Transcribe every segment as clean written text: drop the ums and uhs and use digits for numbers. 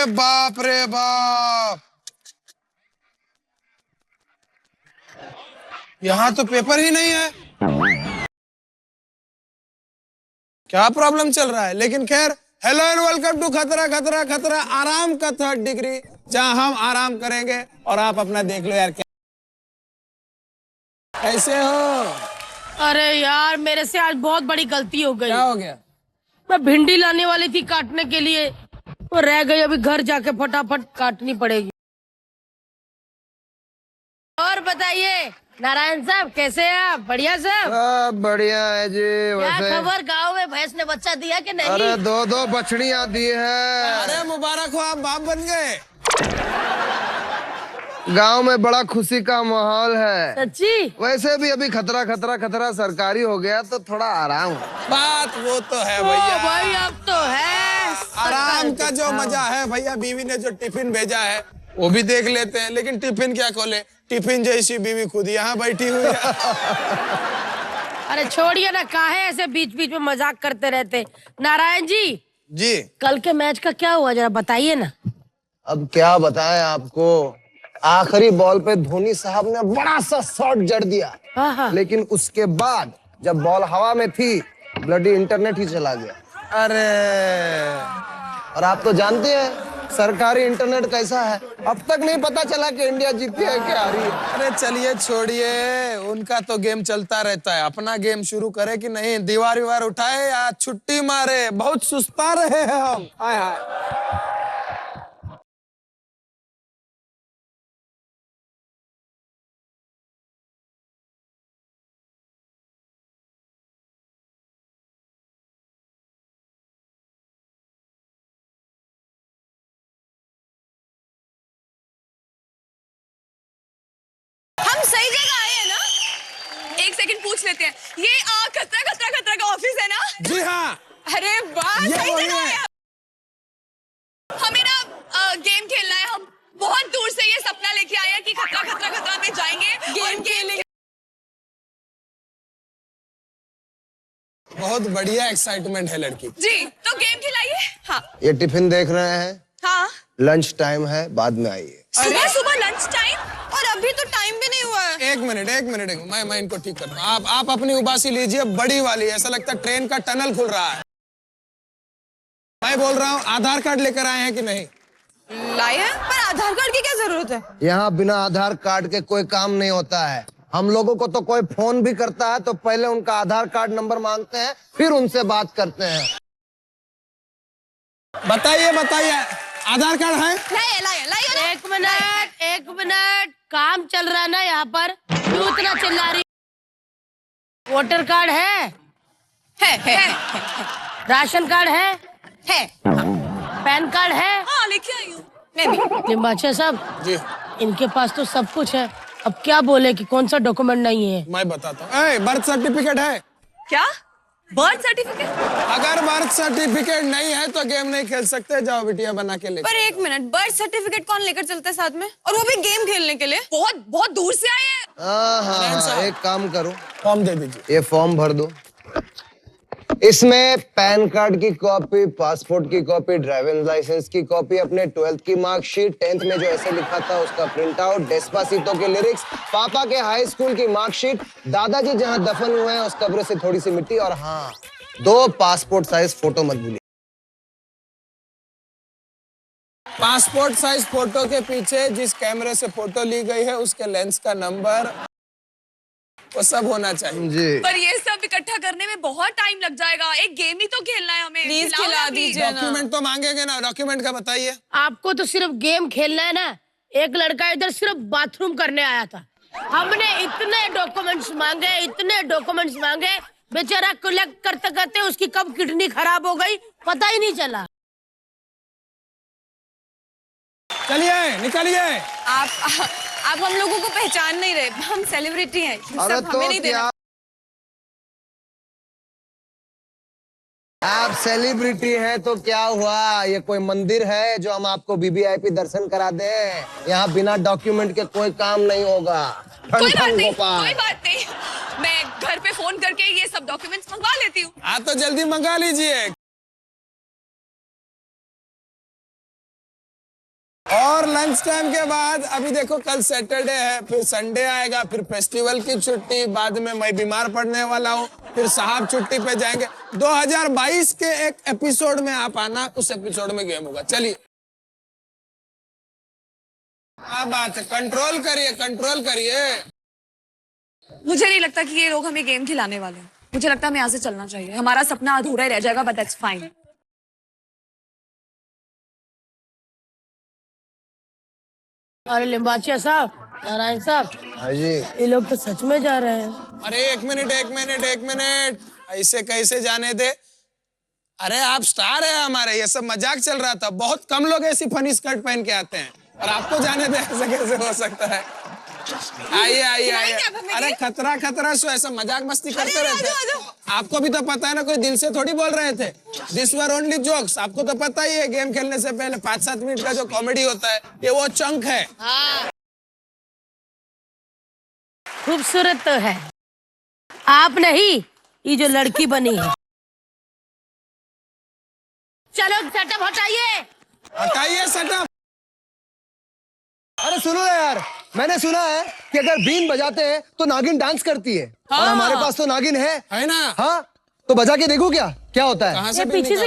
बाप रे बाप, यहाँ तो पेपर ही नहीं है। क्या प्रॉब्लम चल रहा है? लेकिन खैर, हेलो एंड वेलकम टू खतरा खतरा खतरा आराम का 3rd डिग्री, जहां हम आराम करेंगे और आप अपना देख लो यार। क्या कैसे हो? अरे यार, मेरे से आज बहुत बड़ी गलती हो गई। क्या हो गया? मैं भिंडी लाने वाली थी काटने के लिए, वो रह गई। अभी घर जाके फटाफट काटनी पड़ेगी। और बताइए नारायण साहब, कैसे हैं आप? बढ़िया साहब? बढ़िया है जी। क्या वैसे खबर, गांव में भैंस ने बच्चा दिया कि नहीं? अरे 2 बछड़ियां दी है। अरे मुबारक हो, आप बाप बन गए। गांव में बड़ा खुशी का माहौल है। सच्ची? वैसे भी अभी खतरा खतरा खतरा सरकारी हो गया तो थोड़ा आराम हो। बात वो तो है ओ भैया। भाई, अब तो है आराम का जो मजा है भैया, बीवी ने जो टिफिन भेजा है वो भी देख लेते हैं। लेकिन टिफिन क्या खोले, टिफिन जैसी बीवी खुद यहाँ बैठी हुई है। अरे छोड़िए ना, काहे ऐसे बीच बीच में मजाक करते रहते। नारायण जी जी, कल के मैच का क्या हुआ, जरा बताइए ना। अब क्या बताएं आपको, आखिरी बॉल पे धोनी साहब ने बड़ा सा शॉट जड़ दिया, हाँ। लेकिन उसके बाद जब बॉल हवा में थी, ब्लडी इंटरनेट ही चला गया। अरे और आप तो जानते हैं सरकारी इंटरनेट कैसा है। अब तक नहीं पता चला कि इंडिया जीती है क्या हारी है। अरे चलिए छोड़िए, उनका तो गेम चलता रहता है। अपना गेम शुरू करे कि नहीं? दीवार विवार उठाए या छुट्टी मारे? बहुत सुस्ता रहे हैं हम। हाय हाय। हम सही जगह आए हैं ना? 1 सेकंड पूछ लेते हैं, ये खतरा खतरा खतरा का ऑफिस है ना? जी हाँ, अरे वाह, ये सही वही जगह है। आए हम। हमें ना गेम खेलना है। हम बहुत दूर से ये सपना लेके आए हैं कि खतरा खतरा खतरा में जाएंगे, गेम खेलेंगे। बहुत बढ़िया एक्साइटमेंट है लड़की। जी, तो गेम खिलाइए। हाँ ये टिफिन देख रहे हैं, हाँ। लंच टाइम है, बाद में आइए। सुबह सुबह लंच टाइम, और अभी तो टाइम भी नहीं हुआ है। एक मिनट, मैं इनको ठीक कर रहा हूँ। आप अपनी उबासी लीजिए, बड़ी वाली। ऐसा लगता है ट्रेन का टनल खुल रहा है। मैं बोल रहा हूँ, आधार कार्ड लेकर आए हैं कि नहीं? लाए हैं, पर आधार कार्ड की क्या जरूरत है? यहाँ बिना आधार कार्ड के कोई काम नहीं होता है। हम लोगों को तो कोई फोन भी करता है तो पहले उनका आधार कार्ड नंबर मांगते हैं, फिर उनसे बात करते हैं। बताइए, आधार कार्ड है? लाइए। एक मिनट, काम चल रहा है ना यहाँ पर, क्यों इतना चिल्ला रही? वोटर कार्ड है? है। राशन कार्ड है? पैन कार्ड है? हाँ, लेके आई हूँ मैं भी। लिम्बाचा साहब जी, इनके पास तो सब कुछ है, अब क्या बोले कि कौन सा डॉक्यूमेंट नहीं है? मैं बताता हूँ। बर्थ सर्टिफिकेट है? क्या? Birth certificate? अगर बर्थ सर्टिफिकेट नहीं है तो गेम नहीं खेल सकते। जाओ बिटिया, बना के ले। पर 1 मिनट, बर्थ सर्टिफिकेट कौन लेकर चलता है साथ में, और वो भी गेम खेलने के लिए? बहुत बहुत दूर से आए हैं। हाँ, एक काम करो, फॉर्म दे दीजिए। ये फॉर्म भर दो। इसमें पैन कार्ड की कॉपी, पासपोर्ट की कॉपी, ड्राइविंग लाइसेंस की कॉपी, अपने 12th की मार्कशीट, 10th में जो ऐसे लिखा था उसका प्रिंट आउट, डेस्पासीतो के लिरिक्स, पापा के हाई स्कूल की मार्कशीट, दादाजी जहां दफन हुए हैं उस कब्र से थोड़ी सी मिट्टी, और हाँ 2 पासपोर्ट साइज फोटो मत भूलिए। पासपोर्ट साइज फोटो के पीछे जिस कैमरे से फोटो ली गई है उसके लेंस का नंबर, वो सब होना चाहिए जी। पर ये सब इकट्ठा करने में बहुत टाइम लग जाएगा। एक गेम ही तो खेलना है हमें। प्लीज खिला दीजिए ना। डॉक्यूमेंट तो मांगेंगे ना, डॉक्यूमेंट का बताइए। आपको तो सिर्फ गेम खेलना है ना। एक लड़का इधर सिर्फ बाथरूम करने आया था, हमने इतने डॉक्यूमेंट्स मांगे, बेचारा कलेक्ट करते करते उसकी कब किडनी खराब हो गई पता ही नहीं चला। चलिए निकलिए। आप हम लोगों को पहचान नहीं रहे, हम सेलिब्रिटी हैं। अरे सब तो हमें नहीं क्या देना। आप सेलिब्रिटी हैं तो क्या हुआ, ये कोई मंदिर है जो हम आपको वीवीआईपी दर्शन करा दें? यहाँ बिना डॉक्यूमेंट के कोई काम नहीं होगा। कोई बात नहीं, गोपाल। कोई बात नहीं। मैं घर पे फोन करके ये सब डॉक्यूमेंट्स मंगवा लेती हूँ। आप तो जल्दी मंगा लीजिए। लंच टाइम के बाद अभी देखो कल सैटरडे है, फिर संडे आएगा, फिर फेस्टिवल की छुट्टी, बाद में मैं बीमार पड़ने वाला हूँ, फिर साहब छुट्टी पे जाएंगे। 2022 के एक एपिसोड में आप आना, उस एपिसोड में गेम होगा। चलिए, क्या बात है, कंट्रोल करिए, कंट्रोल करिए। मुझे नहीं लगता कि ये लोग हमें गेम खिलाने वाले हैं। मुझे लगता है हमें यहाँ से चलना चाहिए। हमारा सपना अधूरा ही रह जाएगा, बट दैट्स फाइन। अरे लिम्बाचिया साहब, नारायण साहब, हाँ जी। ये लोग तो सच में जा रहे हैं। अरे एक मिनट, ऐसे कैसे जाने दे। अरे आप स्टार है हमारे, ये सब मजाक चल रहा था। बहुत कम लोग ऐसी फनी स्कर्ट पहन के आते हैं और आपको जाने दे, ऐसे कैसे हो सकता है? आइए। अरे खतरा सो ऐसा मजाक मस्ती करते रहते हैं। आपको भी तो पता है ना, कोई दिल से थोड़ी बोल रहे थे। This were only jokes. आपको तो पता ही है, गेम खेलने से पहले 5-7 मिनट का जो कॉमेडी होता है, ये वो चंक है। हाँ। खूबसूरत तो है आप नहीं, ये जो लड़की बनी है। चलो सेटअप हटाइए सेटअप। अरे सुनो यार, मैंने सुना है कि अगर बीन बजाते हैं तो नागिन डांस करती है। और हमारे पास तो नागिन है ना? हाँ, तो बजा के देखो क्या होता है। कहाँ से ये पीछे से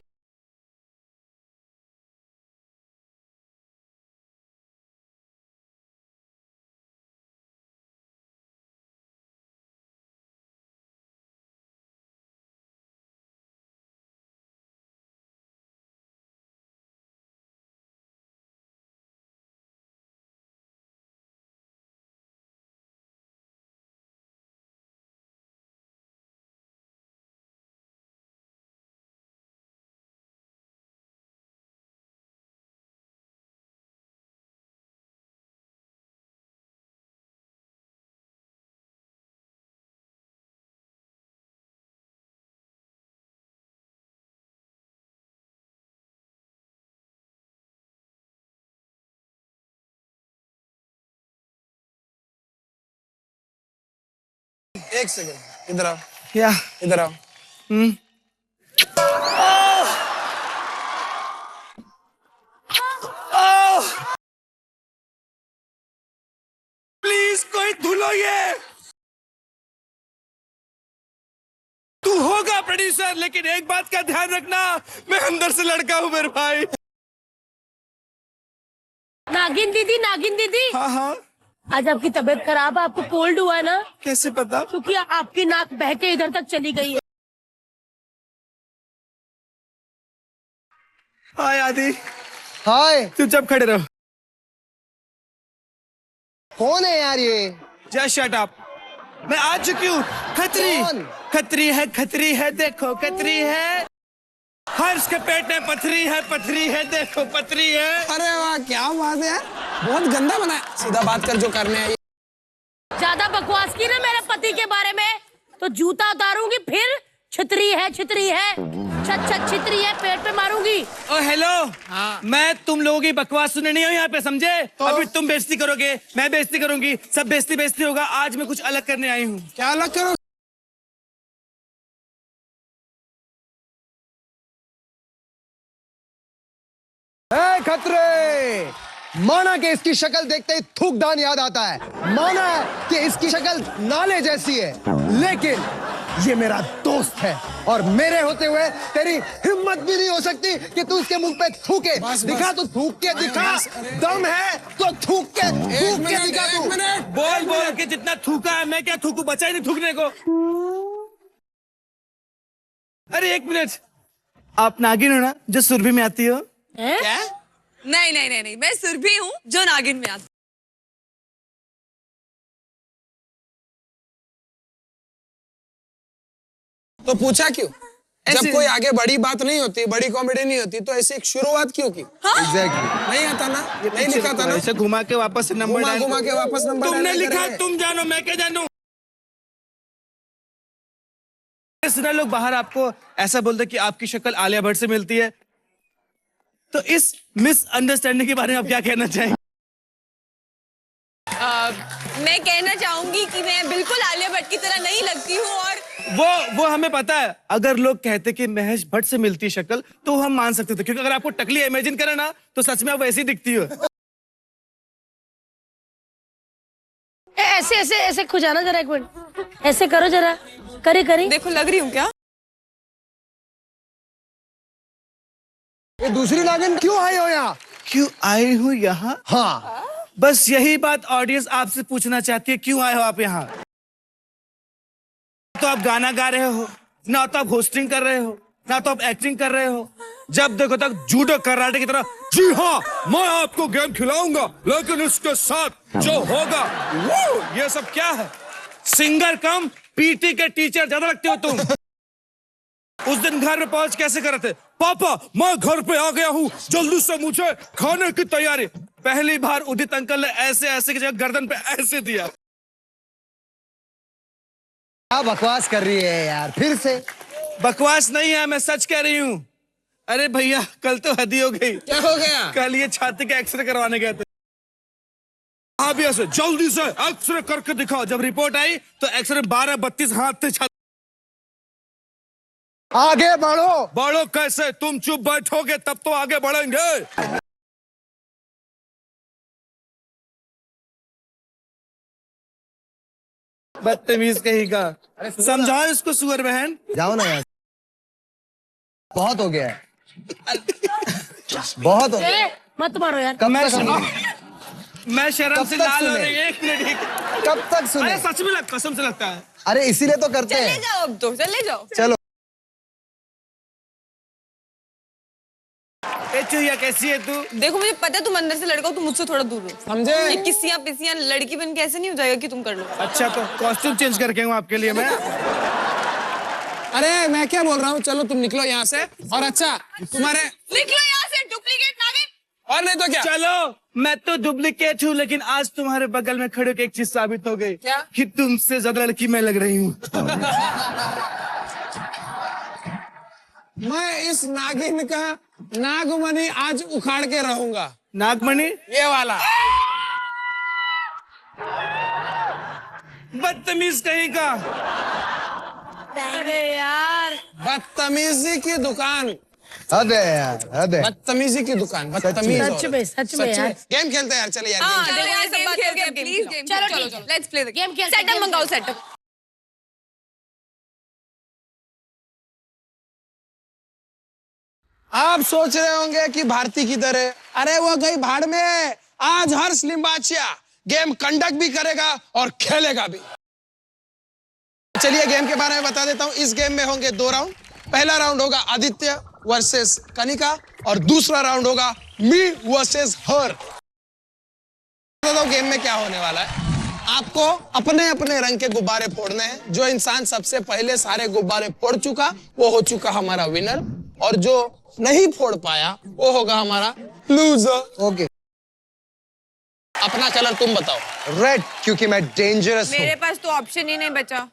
एक सेकंड, इधर आओ। क्या? इधर आओ। प्लीज कोई धुलो ये। तू होगा प्रोड्यूसर, लेकिन एक बात का ध्यान रखना, मैं अंदर से लड़का हूँ मेरे भाई। नागिन दीदी। हाँ। आज आपकी तबीयत खराब है, आपको कोल्ड हुआ है ना? कैसे पता? क्योंकि आपकी नाक बह के इधर तक चली गई है। हाय आदि। हाय। चुपचाप खड़े रहो। कौन है यार ये? Just shut up. मैं आ चुकी हूँ। कौन? खतरी है, देखो खतरी है। हर्ष के पेट में पथरी है, देखो पथरी है। अरे वाह, क्या बात है, बहुत गंदा बना है। सीधा बात कर जो करने आई। ज्यादा बकवास की ना मेरे पति के बारे में तो जूता उतारूंगी, फिर छितरी है छितरी है, पेट पे मारूंगी। ओ हेलो। हाँ। मैं तुम लोगों की बकवास सुनने नहीं हूँ यहाँ पे, समझे? तो? अभी तुम बेइज्जती करोगे, मैं बेइज्जती करूंगी, सब बेइज्जती होगा। आज मैं कुछ अलग करने आई हूँ। क्या अलग करो? खतरे, माना कि इसकी शक्ल देखते ही थूकदान याद आता है, माना कि इसकी शक्ल नाले जैसी है, लेकिन ये मेरा दोस्त है और मेरे होते हुए तेरी हिम्मत भी नहीं हो सकती कि तू इसके मुंह पे थूके। दिखा, तो थूक के दिखा। दम है तो थूक के दिखा तू। बोल के जितना थूका है, मैं क्या थूकू? बचा ही नहीं थूकने को। अरे एक मिनट, आप नागिन हो ना, जो सुरभि में आती हो? क्या? नहीं, मैं सुरभि हूँ जो नागिन में आती। तो पूछा क्यों? जब कोई आगे बड़ी बात नहीं होती, बड़ी कॉमेडी नहीं होती, तो ऐसे एक शुरुआत क्यों की? एग्जैक्टली। नहीं आता ना, नहीं लिखा था ना। ऐसे घुमा के वापस नंबर डाल। घुमा के वापस नंबर। तुमने लिखा, तुम जानो, मैं क्या जानूं? सुना लोग बाहर आपको ऐसा बोलते कि आपकी शक्ल आलिया भट्ट से मिलती है, तो इस मिसअंडरस्टैंडिंग के बारे में आप क्या कहना चाहेंगे? मैं कहना चाहूंगी कि मैं बिल्कुल आलिया भट्ट की तरह नहीं लगती हूँ। और वो हमें पता है। अगर लोग कहते कि महेश भट्ट से मिलती शक्ल, तो हम मान सकते थे, क्योंकि अगर आपको टकली इमेजिन करें ना, तो सच में आप वैसी दिखती हो। ऐसे ऐसे ऐसे खुजाना जरा, एक मिनट ऐसे करो जरा, करे करे। देखो लग रही हूँ क्या? ये दूसरी नागिन क्यों आई हो यहाँ? क्यों आए हो यहाँ? हाँ, बस यही बात ऑडियंस आपसे पूछना चाहती है, क्यों आए हो आप यहाँ? तो आप गाना गा रहे हो, ना तो आप होस्टिंग कर रहे हो, ना तो आप एक्टिंग कर रहे हो। जब देखो तक जूडो कराटे की तरह, जी हाँ मैं आपको गेम खिलाऊंगा, लेकिन इसके साथ जो होगा वो ये सब क्या है? सिंगर कम पीटी के टीचर ज्यादा लगते हो तुम। उस दिन घर में पहुंच कैसे कर रहे थे? पापा मैं घर पे आ गया हूँ, जल्दी से मुझे खाने की तैयारी। पहली बार उदित अंकल ने ऐसे ऐसे की जगह गर्दन पे ऐसे दिया। क्या बकवास कर रही है यार, फिर से? बकवास नहीं है, मैं सच कह रही हूँ। अरे भैया कल तो हदी हो गई। क्या हो गया? कल ये छाती का एक्सरे करवाने गए थे। आप ऐसे जल्दी से एक्सरे करके दिखाओ। जब रिपोर्ट आई तो एक्सरे 12-32 हाथ थे छाती। आगे बढ़ो। बढ़ो कैसे? तुम चुप बैठोगे तब तो आगे बढ़ेंगे। बदतमीज कहीं का। समझाओ इसको सुअर बहन। जाओ ना यार, बहुत हो गया है, बहुत हो गया। ए, मत मारो यार। कब मैं तक मैं शर्म कब से तक लाल हो सुने? रही है। एक मिनट। कब तक अरे सुने? सच में कसम से लगता है। अरे इसीलिए तो करते चले हैं। जाओ अब तो, चले जाओ। चलो। ए चुहिया कैसी है तू? देखो मुझे पता है तुम अंदर से लड़का हो, तुम मुझसे थोड़ा दूर हो। समझे? ये किसियां पिसियां लड़की बन के ऐसे नहीं हो जाएगा कि तुम कर लो। अच्छा तो कॉस्ट्यूम चेंज करके हूँ आपके लिए मैं। अरे मैं क्या बोल रहा हूँ, चलो तुम निकलो यहाँ से। और अच्छा तुम्हारे, निकलो यहाँ से डुप्लीकेट नागिन। और नहीं तो क्या? चलो मैं तो डुप्लीकेट हूँ, लेकिन आज तुम्हारे बगल में खड़े होकर एक चीज साबित हो गई। क्या? कि तुमसे ज्यादा लड़की मैं लग रही हूँ। मैं इस नागिन का नागमणि आज उखाड़ के रहूंगा। नागमणि? ये वाला। बदतमीज कहीं का। अरे यार, बदतमीजी की दुकान, हद है यार, हद है। बदतमीजी की दुकान, बदतमीज सच में सच में यार। गेम खेलते हैं यार, चलिए यार हाँ, गेम देखो खेलते ये सब बात करके प्लीज गेम चलो, चलो ठीक चलो है। लेट्स प्ले द गेम खेलते हैं, सेटअप गेम मंगाओ खेलते हैं। सेटअप। हैं। आप सोच रहे होंगे कि भारती किधर है? अरे वो गई भाड़ में। आज हर्ष लिम्बाचिया गेम कंडक्ट भी करेगा और खेलेगा भी। चलिए गेम के बारे में बता देता हूं। इस गेम में होंगे 2 राउंड। पहला राउंड होगा आदित्य वर्सेस कनिका और दूसरा राउंड होगा मी वर्सेस हर। तो गेम में क्या होने वाला है, आपको अपने अपने रंग के गुब्बारे फोड़ने हैं। जो इंसान सबसे पहले सारे गुब्बारे फोड़ चुका वो हो चुका हमारा विनर, और जो नहीं फोड़ पाया वो होगा हमारा लूजर। ओके, अपना कलर तुम बताओ। रेड, क्योंकि मैं डेंजरस हूँ। मेरे पास तो ऑप्शन ही नहीं बचा।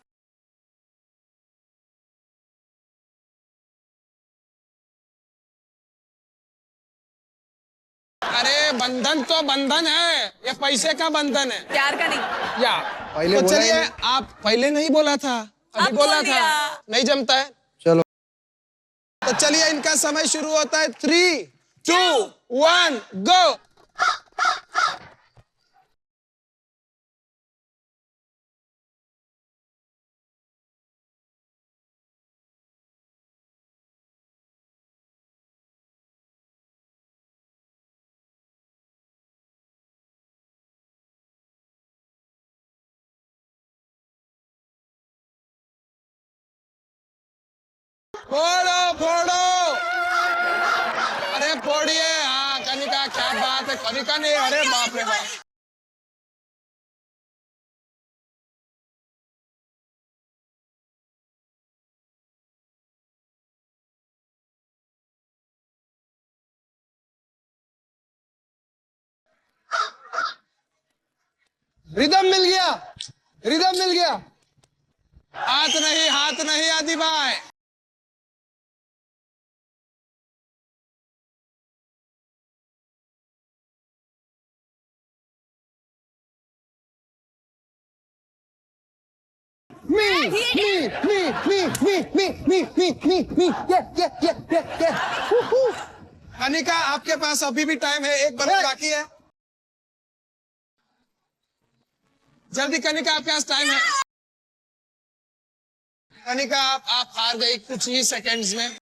अरे बंधन तो बंधन है, ये पैसे का बंधन है प्यार का नहीं। या। पहले तो बोला ही चलिए, नहीं। आप पहले नहीं बोला था, अभी अब बोला बोल था। दिया। नहीं जमता है चलो। तो चलिए, इनका समय शुरू होता है। 3, 2, 1 गो। फोड़ो फोड़ो, अरे फोड़िए। हाँ कनिका, क्या बात है। कनिका ने, अरे बाप रे बाप। रिदम मिल गया, रिदम मिल गया। हाथ नहीं, हाथ नहीं आदि भाई। कनिका, आपके पास अभी भी टाइम है, 1 बंद बाकी है। जल्दी कनिका, आपके पास टाइम है। कनिका, आप हार गई कुछ ही सेकंड्स में।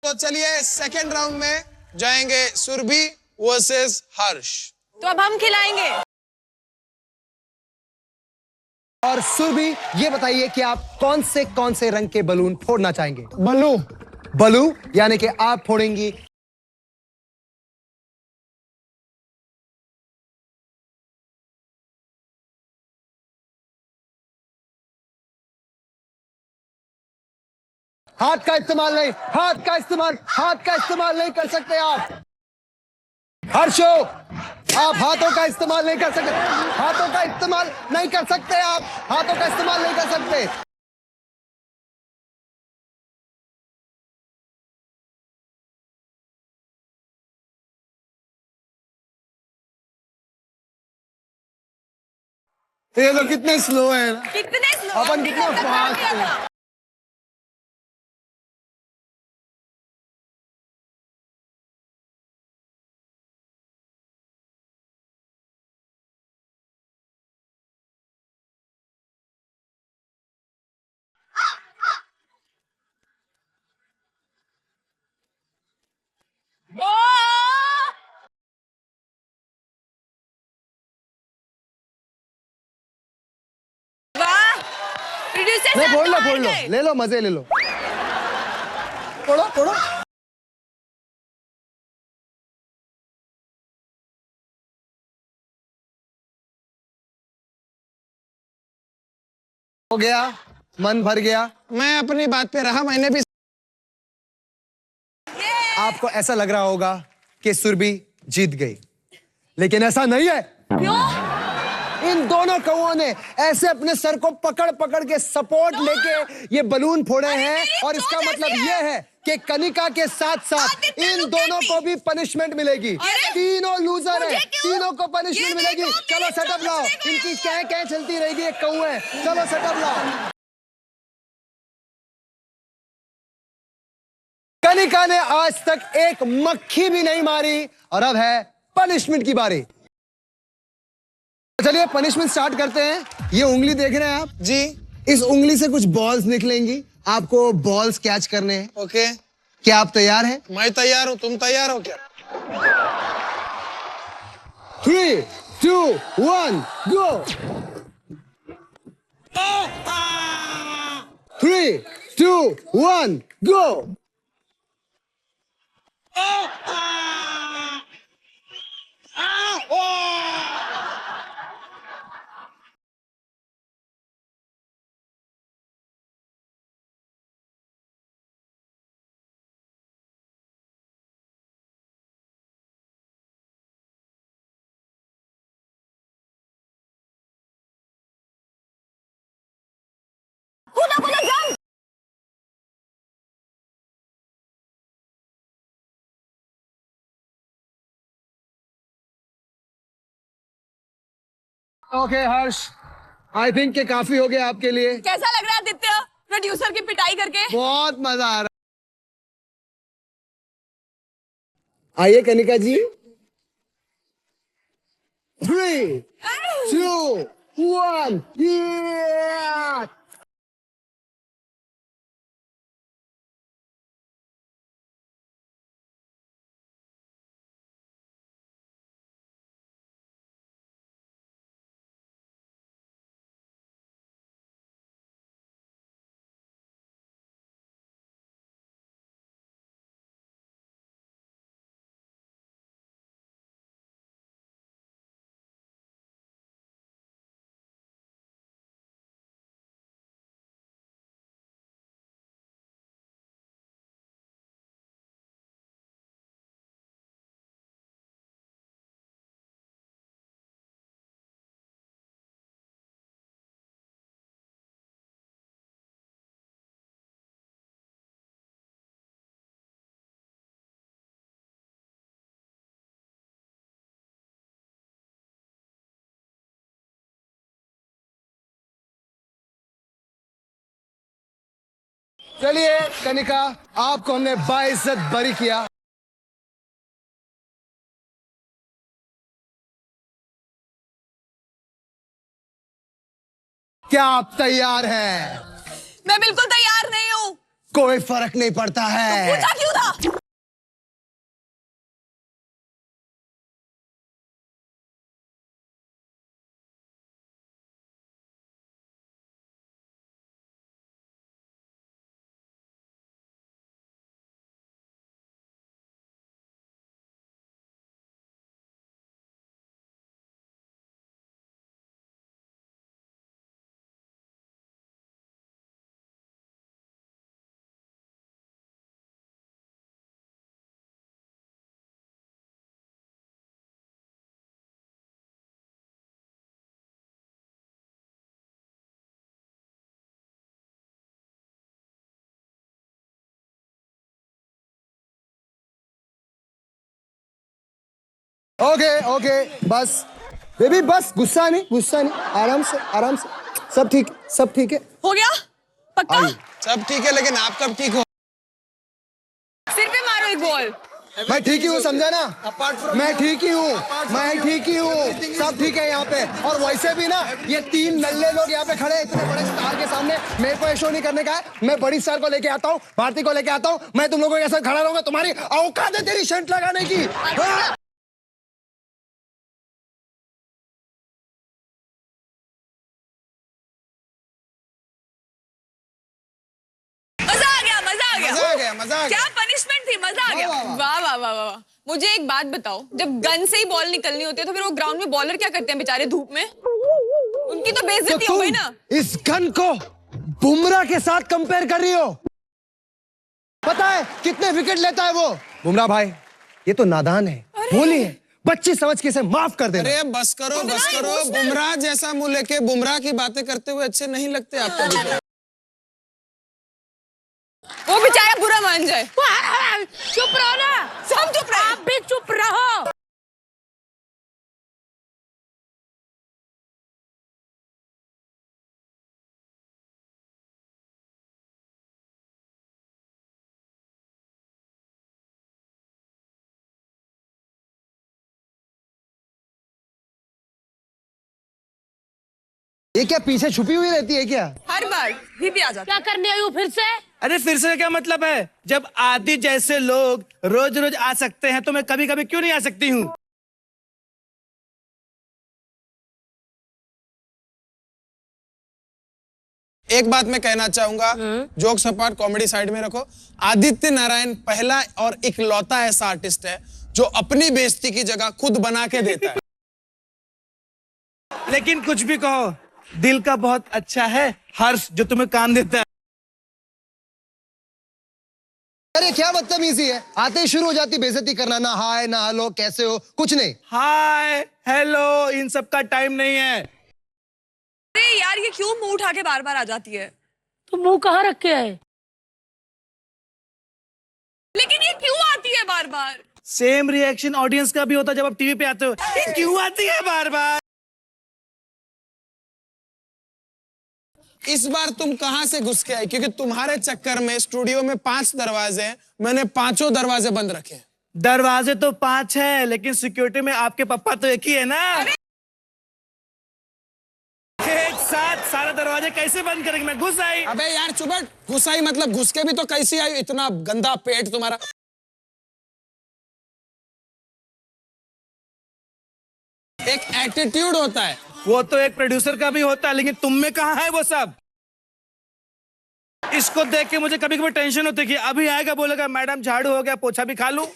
तो चलिए सेकंड राउंड में जाएंगे सुरभि वर्सेस हर्ष। तो अब हम खिलाएंगे। और सुरभि, ये बताइए कि आप कौन से रंग के बलून फोड़ना चाहेंगे? बल्लू। ब्लू, यानी कि आप फोड़ेंगी हाथ का इस्तेमाल नहीं, हाथ का इस्तेमाल नहीं कर सकते आप। हर्षो, आप हाथों का इस्तेमाल नहीं कर सकते, हाथों का इस्तेमाल नहीं कर सकते आप, हाथों का इस्तेमाल नहीं कर सकते। ये लोग कितने स्लो है ना। कितने स्लो, अपन कितने फास्ट हैं। वाह, प्रोड्यूसर नहीं, साहब फोड़ तो लो, हार फोड़ लो, गए। ले लो, मजे ले लो। फोड़ो, फोड़ो। हो गया, मन भर गया। मैं अपनी बात पे रहा, मैंने भी। आपको ऐसा लग रहा होगा कि सुरभि जीत गई, लेकिन ऐसा नहीं है। क्यों? इन दोनों कौओं ने ऐसे अपने सर को पकड़ पकड़ के सपोर्ट लेके ये बलून फोड़े हैं, मेरी और इसका सोच मतलब ऐसी ये है। है कि कनिका के साथ साथ आदित्य, इन look दोनों at me. को भी पनिशमेंट मिलेगी। अरे, तीनों लूजर मुझे हैं, क्यों? तीनों को पनिशमेंट ये मिलेगी। देखो, चलो मेरी सेटअप सोच लाओ, देखो इनकी यार। क्या क्या चलती रहेगी, एक कौए। चलो सेटअप लाओ। कनिका ने आज तक एक मक्खी भी नहीं मारी, और अब है पनिशमेंट की बारी। चलिए पनिशमेंट स्टार्ट करते हैं। ये उंगली देख रहे हैं आप जी। इस उंगली से कुछ बॉल्स निकलेंगी, आपको बॉल्स कैच करने हैं। ओके, क्या आप तैयार हैं? मैं तैयार हूँ, तुम तैयार हो क्या? 3, 2, 1, गो। 3, 2, 1, गो। कूदो कूदो, jump. Okay Harsh, I think कि काफी हो गया आपके लिए। कैसा लग रहा है आदित्य, प्रोड्यूसर की पिटाई करके? बहुत मजा आ रहा। आइए कनिका जी। 3, 2, 1, yeah! चलिए कनिका, आपको हमने बाइज्जत बरी किया। क्या आप तैयार हैं? मैं बिल्कुल तैयार नहीं हूँ। कोई फर्क नहीं पड़ता है। पूछा क्यों था? ओके ओके, बस बेबी, बस गुस्सा नहीं, आराम से आराम से। सब ठीक है। हो गया पक्का? सब ठीक है, लेकिन आप कब ठीक हो? सिर पे मारो एक बॉल। मैं ठीक ही हूँ, समझा ना? मैं ठीक ही हूँ, सब ठीक है यहाँ पे। और वैसे भी ना, ये 3 नल्ले लोग यहाँ पे खड़े हैं इतने बड़े स्टार के सामने। मेरे को ये शो नहीं करने का है। मैं बड़ी स्टार को लेके आता हूँ, भारती को लेके आता हूँ। मैं तुम लोगों के साथ खड़ा रहूंगा। तुम्हारी औकात है तेरी शर्ट लगाने की? हाँ? मजा आ गया। क्या पनिशमेंट थी, मजा आ गया। वाह वाह वाह वाह। मुझे एक बात बताओ, जब गन से ही बॉल निकलनी होती है तो फिर वो ग्राउंड में बॉलर क्या करते हैं बेचारे धूप में? उनकी तो बेइज्जती हो गई ना। इस गन को बुमराह के साथ कंपेयर कर रही हो? पता है कितने विकेट लेता है वो? बुमराह भाई, ये तो नादान है। बोलिए, बच्ची समझ के इसे माफ कर देना। अरे बस करो। बुमराह जैसा मुंह लेके बुमराह की बातें करते हुए अच्छे नहीं लगते आपको? वो बेचारा बुरा मान जाए। चुप रहो ना, सब चुप रहे। आप भी चुप रहो। ये क्या पीछे छुपी हुई रहती है क्या? हर बार भी आ जाता। क्या करने आई हूँ फिर से? अरे फिर से क्या मतलब है? जब आदि जैसे लोग रोज रोज आ सकते हैं तो मैं कभी कभी क्यों नहीं आ सकती हूँ? एक बात मैं कहना चाहूंगा, जोक्स अपार्ट, कॉमेडी साइड में रखो। आदित्य नारायण पहला और इकलौता ऐसा आर्टिस्ट है जो अपनी बेइज्जती की जगह खुद बना के देता है। लेकिन कुछ भी कहो, दिल का बहुत अच्छा है हर्ष जो तुम्हें काम देता है। अरे क्या बदतमीजी है, आते ही शुरू हो जाती बेइज्जती करना। ना हाय ना हेलो, कैसे हो, कुछ नहीं। हाय हेलो इन सब का टाइम नहीं है। अरे यार, ये क्यों मुंह उठा के बार बार आ जाती है? तो मुंह कहाँ रख के आए? लेकिन ये क्यों आती है बार बार? सेम रिएक्शन ऑडियंस का भी होता है जब आप टीवी पे आते हो। ये क्यों आती है बार बार? इस बार तुम कहां से घुस के आई? क्योंकि तुम्हारे चक्कर में स्टूडियो में 5 दरवाजे हैं, मैंने 5 दरवाजे बंद रखे हैं। दरवाजे तो 5 हैं, लेकिन सिक्योरिटी में आपके पापा तो एक ही है ना। एक साथ सारे दरवाजे कैसे बंद करेंगे? मैं घुस आई। अबे यार चुप बैठ। घुस आई मतलब घुस के भी तो कैसी आई? इतना गंदा पेट तुम्हारा। एक एटीट्यूड होता है। वो तो एक प्रोड्यूसर का भी होता है, लेकिन तुम में कहाँ है वो सब? इसको देख के मुझे कभी कभी टेंशन होती है कि अभी आएगा, बोलेगा मैडम झाड़ू हो गया, पोछा भी खा लूं।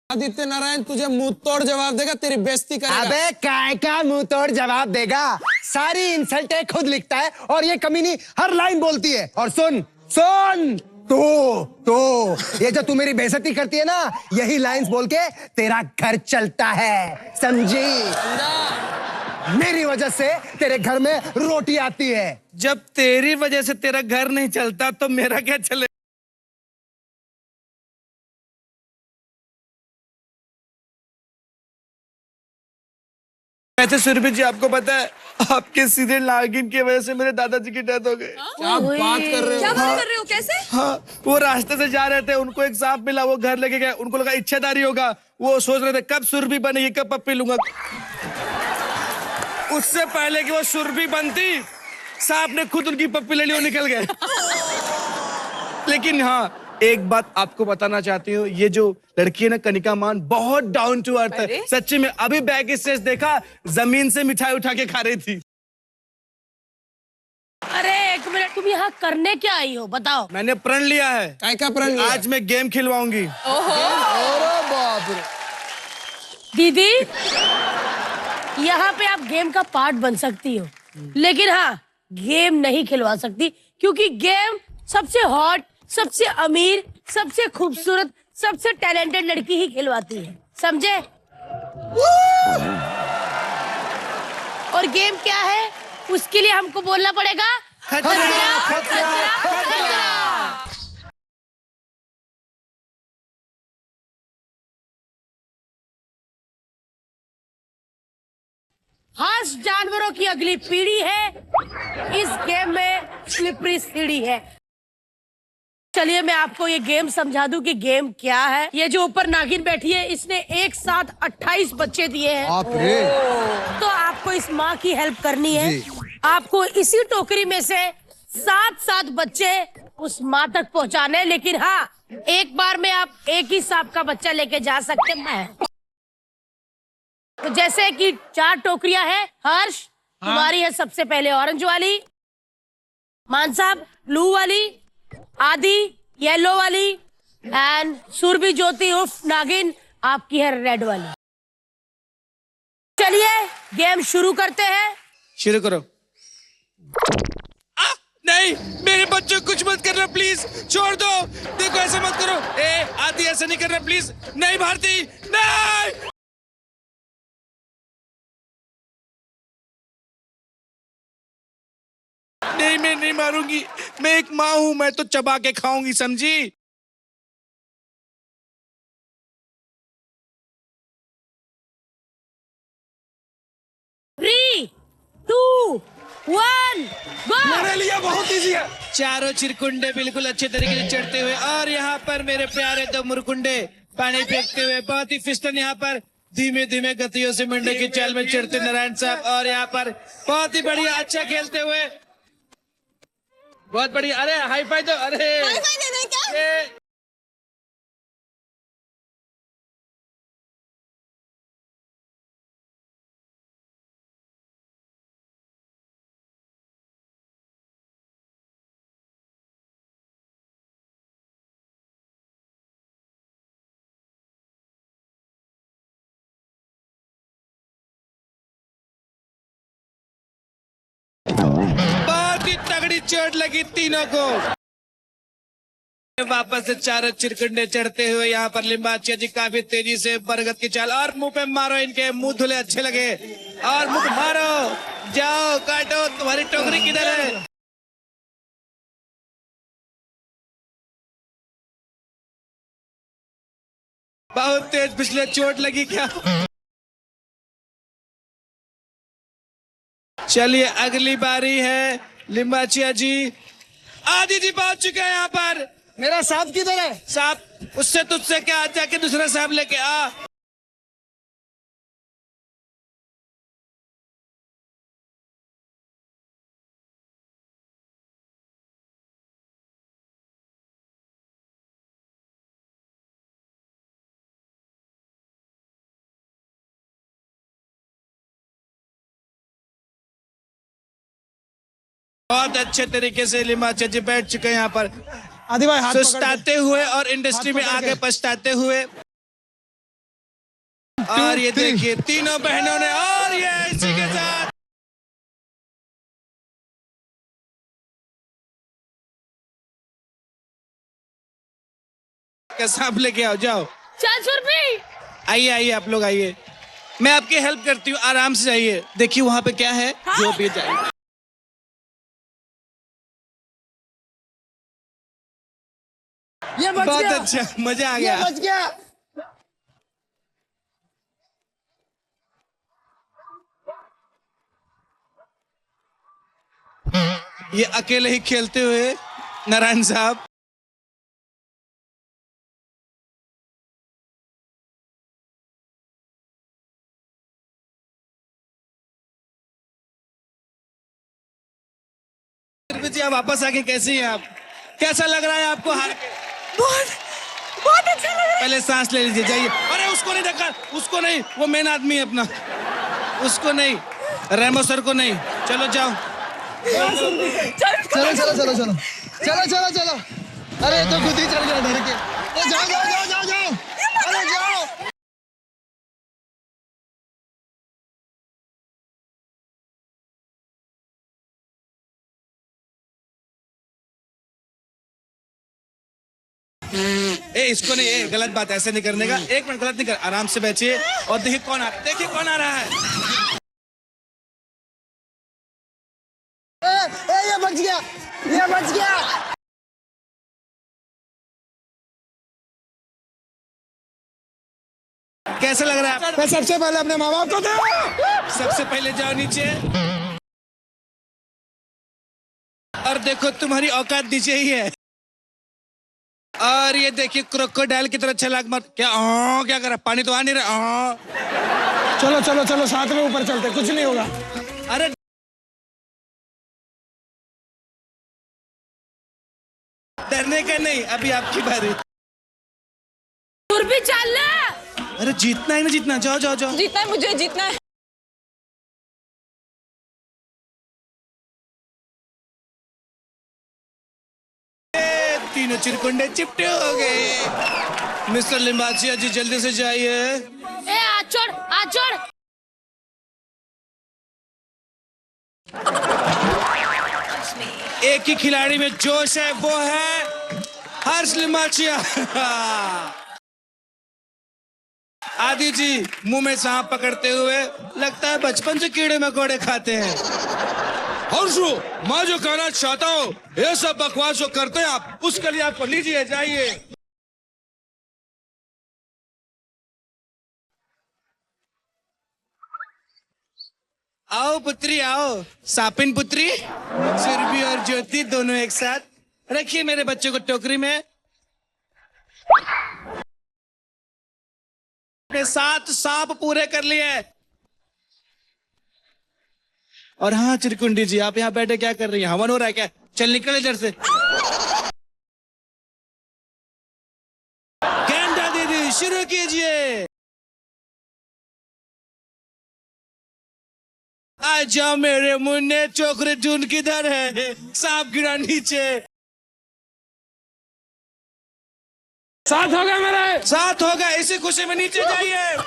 आदित्य नारायण तुझे मुंह तोड़ जवाब देगा, तेरी बेइज्जती करेगा। अबे काय का मुंह तोड़ जवाब देगा? सारी इंसल्टें खुद लिखता है और ये कमीनी हर लाइन बोलती है। और सुन तो ये जो तू मेरी बेइज्जती करती है ना, यही लाइंस बोल के तेरा घर चलता है, समझी? मेरी वजह से तेरे घर में रोटी आती है। जब तेरी वजह से तेरा घर नहीं चलता तो मेरा क्या चले? वैसे सुरभि जी, आपको पता है आपके सीधे नागिन की वजह से मेरे दादाजी की डेथ हो गई। क्या बात कर रहे हो? क्या बात कर रहे हो? कैसे? हाँ, वो रास्ते से जा रहे थे, उनको एक सांप मिला, वो घर लेके गए, उनको लगा इच्छाधारी होगा, वो सोच रहे थे कब सुरभि बनेगी, कब पप्पी लूंगा। उससे पहले कि वो सुरभि बनती, सांप ने खुद उनकी पप्पी ले ली और निकल गए। लेकिन हाँ, एक बात आपको बताना चाहती हूँ, ये जो लड़की है ना कनिका मान, बहुत डाउन टू अर्थ है सच्ची में। अभी बैक स्टेज देखा, जमीन से मिठाई उठा के खा रही थी। अरे एक मिनट, तुम यहाँ करने क्या आई हो बताओ? मैंने प्रण लिया है, काय का प्रण लिया? आज मैं गेम खिलवाऊंगी। अरे बाप रे। दीदी, यहाँ पे आप गेम का पार्ट बन सकती हो, लेकिन हाँ गेम नहीं खिलवा सकती, क्योंकि गेम सबसे हॉट, सबसे अमीर, सबसे खूबसूरत, सबसे टैलेंटेड लड़की ही खिलवाती है, समझे? और गेम क्या है उसके लिए हमको बोलना पड़ेगा खतरा, खतरा, खतरा। हर्ष जानवरों की अगली पीढ़ी है, इस गेम में स्लिपरी सीढ़ी है। चलिए मैं आपको ये गेम समझा दूं कि गेम क्या है। ये जो ऊपर नागिन बैठी है, इसने एक साथ 28 बच्चे दिए हैं। तो आपको इस माँ की हेल्प करनी है। आपको इसी टोकरी में से 7 बच्चे उस माँ तक पहुँचाने, लेकिन हाँ एक बार में आप एक ही सांप का बच्चा लेके जा सकते हैं। तो जैसे कि 4 टोकरियां हैं, हर्ष तुम्हारी है सबसे पहले ऑरेंज वाली, मान साहब ब्लू वाली, आदि येलो वाली, एंड सुरभि ज्योति उर्फ नागिन आपकी है रेड वाली। चलिए गेम शुरू करते हैं। शुरू करो। नहीं, मेरे बच्चों कुछ मत करना प्लीज, छोड़ दो। देखो ऐसे मत करो। आदि ऐसे नहीं करना प्लीज। नहीं भारती, नहीं। नहीं, मैं नहीं मारूंगी। मैं एक माँ हूं, मैं तो चबा के खाऊंगी, समझी? 3, 2, 1 गो। मेरे लिए बहुत इजी है। चारों चिरकुंडे बिल्कुल अच्छे तरीके से चढ़ते हुए, और यहाँ पर मेरे प्यारे 2 मुरकुंडे पानी फेंकते हुए, बहुत ही फिस्टन यहाँ पर धीमे धीमे गतियों से मंडे की चाल में चढ़ते नारायण साहब, और यहाँ पर बहुत ही बढ़िया अच्छा खेलते हुए, बहुत बढ़िया। अरे हाई फाई दो। अरे हाई फाई देना है क्या? बहुत ही तगड़ी चोट लगी तीनों को। वापस से चारों चिरकुंडे चढ़ते हुए यहाँ पर लिम्बाचिया जी काफी तेजी से बरगद की चाल, और मुंह पे मारो, इनके मुंह धुले अच्छे लगे, और मुंह मारो, जाओ काटो। तुम्हारी टोकरी किधर है? बहुत तेज पिछले चोट लगी क्या? चलिए अगली बारी है लिम्बाचिया जी। आदि जी पहुंच चुके हैं यहाँ पर। मेरा सांप किधर है? सांप उससे तुझसे क्या, जाके दूसरा सांप लेके आ। बहुत अच्छे तरीके से लिम्बाचिया जी बैठ चुके हैं यहाँ पर, आदि भाई हाथ पकड़ सुस्ताते हुए और इंडस्ट्री में आगे पछताते हुए। और ये देखिए तीनों बहनों ने, और ये इसी के साथ सांप लेके आओ, जाओ। चल सुरभि, आइए आइए आप लोग आइए, मैं आपकी हेल्प करती हूँ, आराम से आइए। देखिए वहां पे क्या है, जो भी जाए। ये बच बहुत गया। अच्छा, मजा आ ये गया। बच गया। ये अकेले ही खेलते हुए नारायण साहब। साबित जी आप वापस आके कैसी हैं आप? कैसा लग रहा है आपको हार के? बहुत अच्छा लग रहा है। पहले सांस ले लीजिए, जाइए। अरे उसको नहीं धक्का, उसको नहीं, वो मेन आदमी है अपना, उसको नहीं, रेमो सर को नहीं। चलो जाओ। चलो चलो चलो चलो चलो चलो चलो। अरे तो खुद ही चल गया डर के। तो जाओ जाओ जाओ जाओ जाओ, अरे जाओ। ए इसको नहीं, ए गलत बात ऐसे नहीं करने का। एक मिनट, गलत नहीं कर, आराम से बैठिए और देखिए कौन आ रहा है, देखिए कौन आ रहा है। ये बच गया, ये बच गया। कैसा लग रहा है? मैं सबसे पहले अपने माँ बाप को दे। सबसे पहले जाओ नीचे और देखो तुम्हारी औकात नीचे ही है। और ये देखिए क्रोकोडाइल की तरह छलांग मार। क्या कर रहा? पानी तो आ नहीं रहा। चलो चलो चलो साथ में ऊपर चलते, कुछ नहीं होगा। अरे डरने का नहीं, अभी आपकी बारी। दूर भी चलना। अरे जीतना है ना, जीतना। जाओ जाओ जाओ। जीतना है, मुझे जीतना है। तीनों चिरकुंडे चिपटे हो गए। मिस्टर लिम्बाचिया जी जल्दी से जाइए। ए आचोड़ आचोड़। एक ही खिलाड़ी में जोश है, वो है हर्ष लिम्बाचिया। आदि जी मुंह में सांप पकड़ते हुए लगता है बचपन से कीड़े मकोड़े खाते हैं। हर्षो, मैं जो कहना चाहता हूँ, ये सब बकवास जो करते हैं आप, उसके लिए आपको लीजिए, जाइए। आओ पुत्री आओ, सापिन पुत्री, सुरभि और ज्योति दोनों एक साथ। रखिए मेरे बच्चों को टोकरी में। अपने 7 सांप पूरे कर लिए। और हाँ चिरकुंडी जी, आप यहाँ बैठे क्या कर रही हैं? हवन हो रहा है क्या? चल निकल इधर से। गेंडा दीदी शुरू कीजिए। आ जाओ मेरे मुन्ने, चोकरे जून किधर है? सांप गिरा नीचे। साथ हो गया मेरे। साथ होगा, इसी खुशी में नीचे जाइए।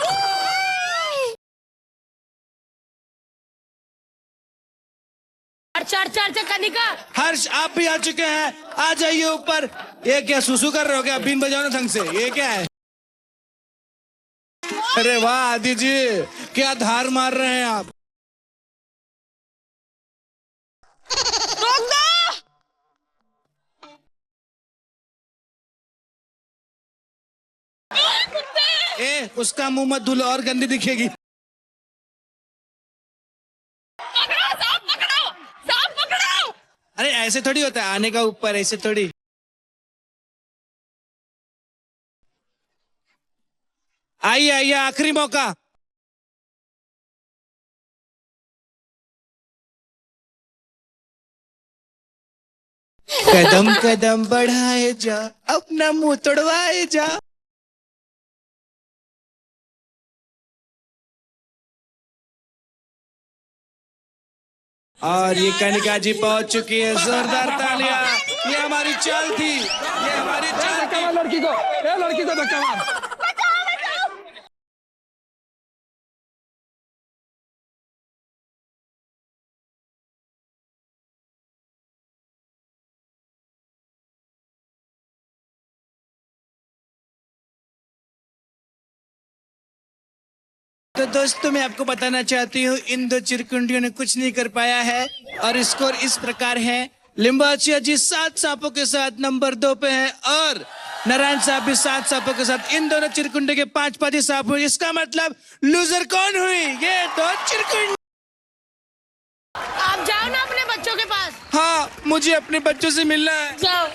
चढ़ चढ़ चढ़ कनिका। हर्ष आप भी आ चुके हैं, आ जाइए ऊपर। ये क्या सुसु कर रहे हो क्या? बीन बजाओ ना ढंग से, ये क्या है? अरे वाह आदि जी, क्या धार मार रहे हैं आप। रोक दो। ए उसका मुंह मत धुलो और गंदी दिखेगी। सांप पकड़ो, सांप पकड़ो। अरे ऐसे थोड़ी होता है, आने का ऊपर, ऐसे थोड़ी। आइए आइए, आखिरी मौका। कदम कदम बढ़ाए जा, अपना मुंह तोड़वाए जा। और ये कनिका जी पहुंच चुकी है। जोरदार तालियां। ये हमारी चाल थी, ये हमारी चाल थी। लड़की को, ए लड़की को धक्का मार। तो दोस्तों मैं आपको बताना चाहती हूँ, इन 2 चिरकुंडियों ने कुछ नहीं कर पाया है और स्कोर इस प्रकार है। लिम्बाचिया जी 7 सांपों के साथ नंबर 2 पे हैं और नारायण साहब भी 7 सांपों के साथ। इन दोनों चिरकुंडे के 5 सांप हुए। इसका मतलब लूजर कौन हुई? ये 2 चिरकुंड। आप जाओ ना अपने बच्चों के पास। हाँ मुझे अपने बच्चों से मिलना है। जाओ।